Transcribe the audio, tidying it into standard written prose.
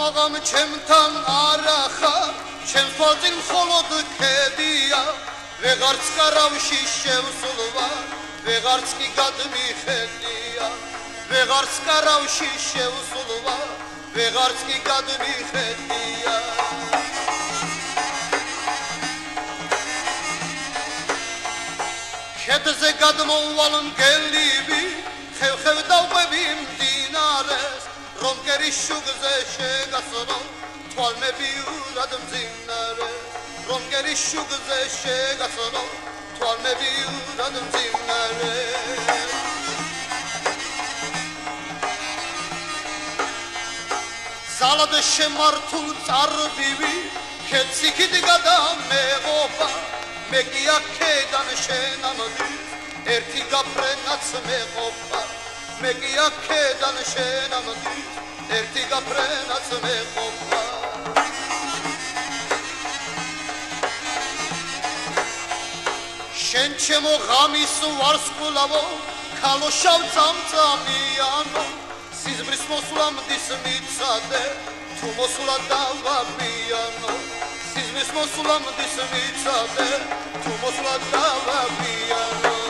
მაღამ ჩემთან არახა ჩემს თვალწინ მხოლოდ ქედია ვეღარც კარავში შევსულვა ვეღარც კი გადმიხედია ვეღარც კარავში შევსულვა ვეღარც კი გადმიხედია ქედზე გადმოვალ მგელივი ხევ დავყვები მდინარეს რომ კერის შუგზე შეგასრო თვალმები ურად მძიმნარეს რომ კერის შუგზე შეგასრო თვალმები ურად მძიმნარეს ზალად შემართულ წარბივი ქეციქით გადამეღობა მე კი აქედან შენამდის ერთი გაფრენაც მეყოფა მე კი აქედან შენამდის ერთი გაფრენაც მეყოფა შენ ჩემო ღამის ვარსკვლავო ქალო შავ წამწამიანო სიზმრის მოსვლამდის მიცადე თუ მოსვლა დავაბიანო სიზმრის მოსვლამდის მიცადე თუ მოსვლა დავაბიანო